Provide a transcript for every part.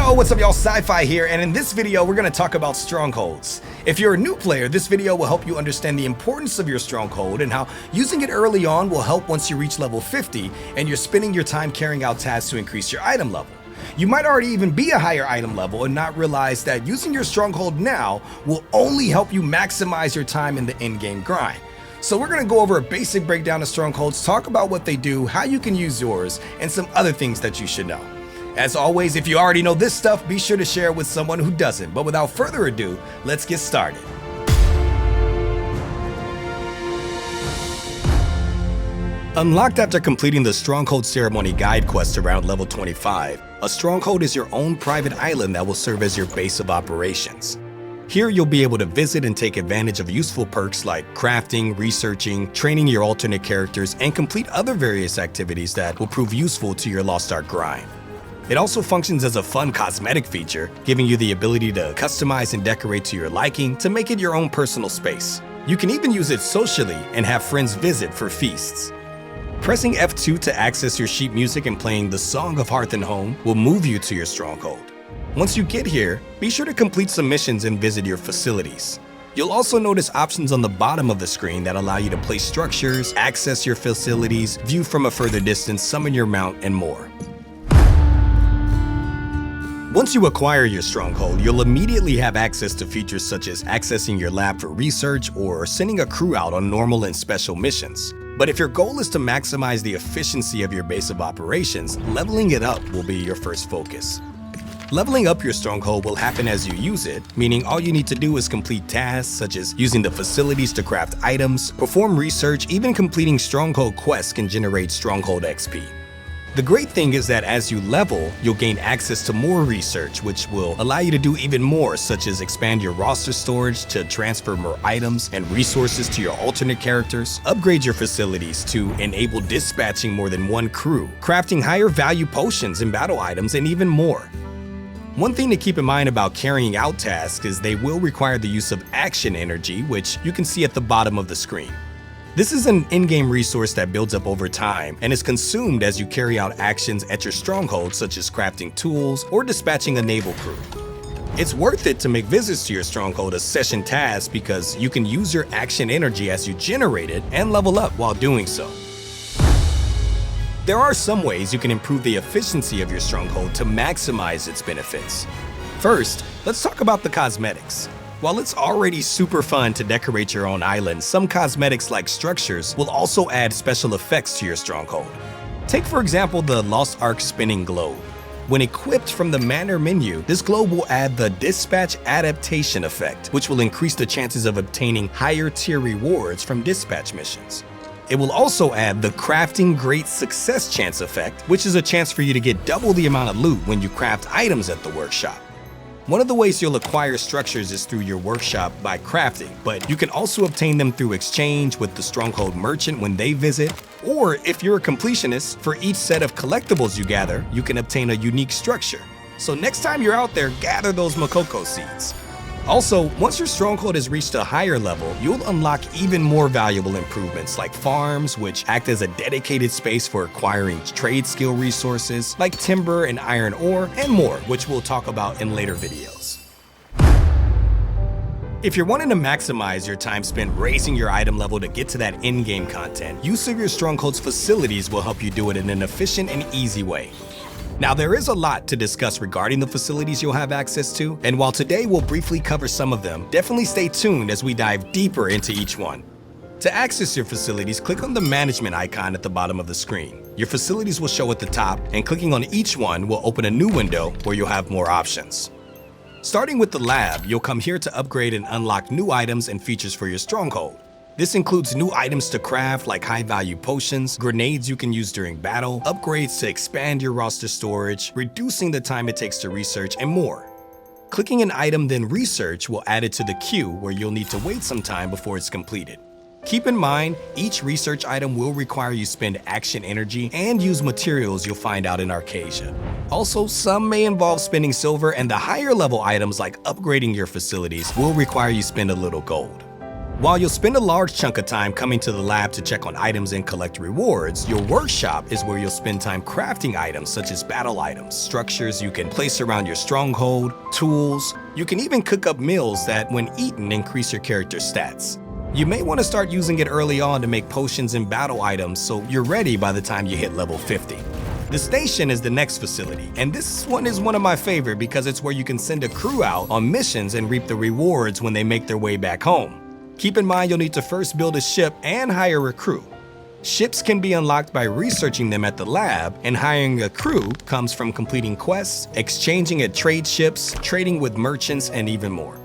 Yo, what's up y'all, CyFy here, and in this video we're going to talk about strongholds. If you're a new player, this video will help you understand the importance of your stronghold and how using it early on will help once you reach level 50 and you're spending your time carrying out tasks to increase your item level. You might already even be a higher item level and not realize that using your stronghold now will only help you maximize your time in the in-game grind. So we're going to go over a basic breakdown of strongholds, talk about what they do, how you can use yours, and some other things that you should know. As always, if you already know this stuff, be sure to share it with someone who doesn't. But without further ado, let's get started. Unlocked after completing the Stronghold Ceremony Guide quest around level 25, a stronghold is your own private island that will serve as your base of operations. Here you'll be able to visit and take advantage of useful perks like crafting, researching, training your alternate characters, and complete other various activities that will prove useful to your Lost Ark grind. It also functions as a fun cosmetic feature, giving you the ability to customize and decorate to your liking to make it your own personal space. You can even use it socially and have friends visit for feasts. Pressing F2 to access your sheet music and playing the Song of Hearth and Home will move you to your stronghold. Once you get here, be sure to complete some missions and visit your facilities. You'll also notice options on the bottom of the screen that allow you to place structures, access your facilities, view from a further distance, summon your mount, and more. Once you acquire your stronghold, you'll immediately have access to features such as accessing your lab for research or sending a crew out on normal and special missions. But if your goal is to maximize the efficiency of your base of operations, leveling it up will be your first focus. Leveling up your stronghold will happen as you use it, meaning all you need to do is complete tasks such as using the facilities to craft items, perform research, even completing stronghold quests can generate stronghold XP. The great thing is that as you level, you'll gain access to more research, which will allow you to do even more, such as expand your roster storage to transfer more items and resources to your alternate characters, upgrade your facilities to enable dispatching more than one crew, crafting higher value potions and battle items, and even more. One thing to keep in mind about carrying out tasks is they will require the use of action energy, which you can see at the bottom of the screen. This is an in-game resource that builds up over time and is consumed as you carry out actions at your stronghold, such as crafting tools or dispatching a naval crew. It's worth it to make visits to your stronghold a session task because you can use your action energy as you generate it and level up while doing so. There are some ways you can improve the efficiency of your stronghold to maximize its benefits. First, let's talk about the cosmetics. While it's already super fun to decorate your own island, some cosmetics like structures will also add special effects to your stronghold. Take for example the Lost Ark spinning globe. When equipped from the Manor menu, this globe will add the Dispatch Adaptation effect, which will increase the chances of obtaining higher tier rewards from dispatch missions. It will also add the Crafting Great Success Chance effect, which is a chance for you to get double the amount of loot when you craft items at the workshop. One of the ways you'll acquire structures is through your workshop by crafting, but you can also obtain them through exchange with the Stronghold Merchant when they visit, or if you're a completionist, for each set of collectibles you gather, you can obtain a unique structure. So next time you're out there, gather those Makoko seeds. Also, once your stronghold has reached a higher level, you'll unlock even more valuable improvements like farms, which act as a dedicated space for acquiring trade skill resources like timber and iron ore, and more, which we'll talk about in later videos. If you're wanting to maximize your time spent raising your item level to get to that in-game content, use of your stronghold's facilities will help you do it in an efficient and easy way. Now, there is a lot to discuss regarding the facilities you'll have access to, and while today we'll briefly cover some of them, definitely stay tuned as we dive deeper into each one. To access your facilities, click on the management icon at the bottom of the screen. Your facilities will show at the top, and clicking on each one will open a new window where you'll have more options. Starting with the lab, you'll come here to upgrade and unlock new items and features for your stronghold. This includes new items to craft like high-value potions, grenades you can use during battle, upgrades to expand your roster storage, reducing the time it takes to research, and more. Clicking an item then research will add it to the queue where you'll need to wait some time before it's completed. Keep in mind, each research item will require you spend action energy and use materials you'll find out in Arcasia. Also, some may involve spending silver, and the higher level items like upgrading your facilities will require you spend a little gold. While you'll spend a large chunk of time coming to the lab to check on items and collect rewards, your workshop is where you'll spend time crafting items such as battle items, structures you can place around your stronghold, tools. You can even cook up meals that, when eaten, increase your character's stats. You may want to start using it early on to make potions and battle items so you're ready by the time you hit level 50. The station is the next facility, and this one is one of my favorite because it's where you can send a crew out on missions and reap the rewards when they make their way back home. Keep in mind you'll need to first build a ship and hire a crew. Ships can be unlocked by researching them at the lab, and hiring a crew comes from completing quests, exchanging at trade ships, trading with merchants, and even more.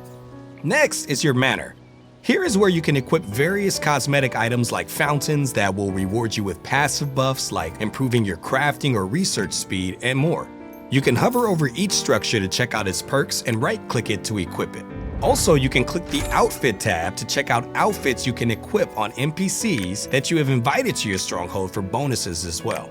Next is your manor. Here is where you can equip various cosmetic items like fountains that will reward you with passive buffs like improving your crafting or research speed and more. You can hover over each structure to check out its perks and right-click it to equip it. Also, you can click the Outfit tab to check out outfits you can equip on NPCs that you have invited to your stronghold for bonuses as well.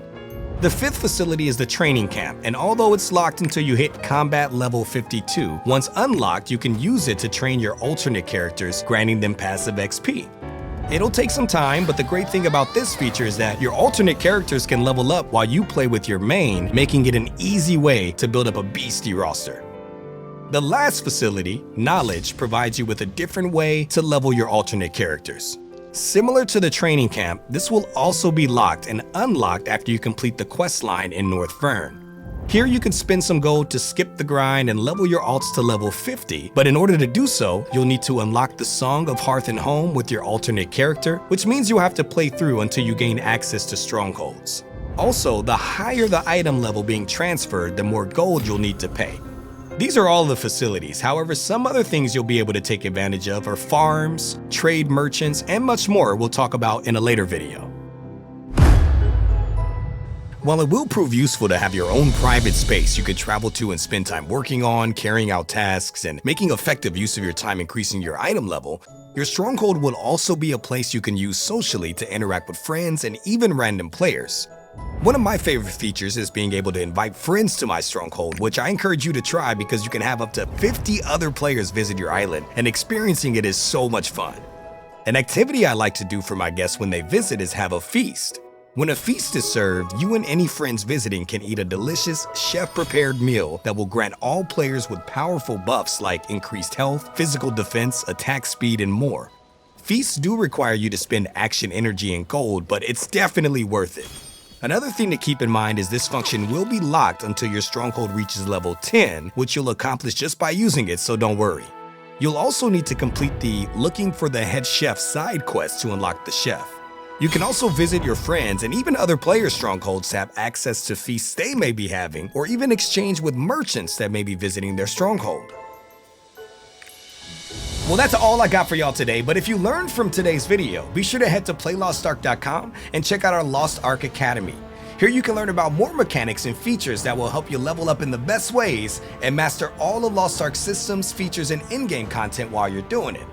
The fifth facility is the training camp, and although it's locked until you hit combat level 52, once unlocked you can use it to train your alternate characters, granting them passive XP. It'll take some time, but the great thing about this feature is that your alternate characters can level up while you play with your main, making it an easy way to build up a beastie roster. The last facility, Knowledge, provides you with a different way to level your alternate characters. Similar to the training camp, this will also be locked and unlocked after you complete the quest line in North Fern. Here you can spend some gold to skip the grind and level your alts to level 50, but in order to do so, you'll need to unlock the Song of Hearth and Home with your alternate character, which means you'll have to play through until you gain access to strongholds. Also, the higher the item level being transferred, the more gold you'll need to pay. These are all the facilities. However, some other things you'll be able to take advantage of are farms, trade merchants, and much more we'll talk about in a later video. While it will prove useful to have your own private space you can travel to and spend time working on, carrying out tasks, and making effective use of your time increasing your item level, your stronghold will also be a place you can use socially to interact with friends and even random players. One of my favorite features is being able to invite friends to my stronghold, which I encourage you to try because you can have up to 50 other players visit your island, and experiencing it is so much fun. An activity I like to do for my guests when they visit is have a feast. When a feast is served, you and any friends visiting can eat a delicious, chef-prepared meal that will grant all players with powerful buffs like increased health, physical defense, attack speed, and more. Feasts do require you to spend action energy and gold, but it's definitely worth it. Another thing to keep in mind is this function will be locked until your stronghold reaches level 10, which you'll accomplish just by using it, so don't worry. You'll also need to complete the Looking for the Head Chef side quest to unlock the chef. You can also visit your friends and even other players' strongholds to have access to feasts they may be having, or even exchange with merchants that may be visiting their stronghold. Well, that's all I got for y'all today, but if you learned from today's video, be sure to head to playlostark.com and check out our Lost Ark Academy. Here you can learn about more mechanics and features that will help you level up in the best ways and master all of Lost Ark's systems, features, and in-game content while you're doing it.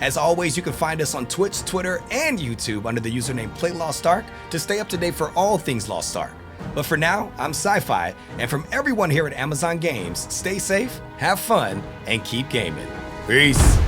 As always, you can find us on Twitch, Twitter, and YouTube under the username PlayLostArk to stay up to date for all things Lost Ark. But for now, I'm CyFy, and from everyone here at Amazon Games, stay safe, have fun, and keep gaming. Peace!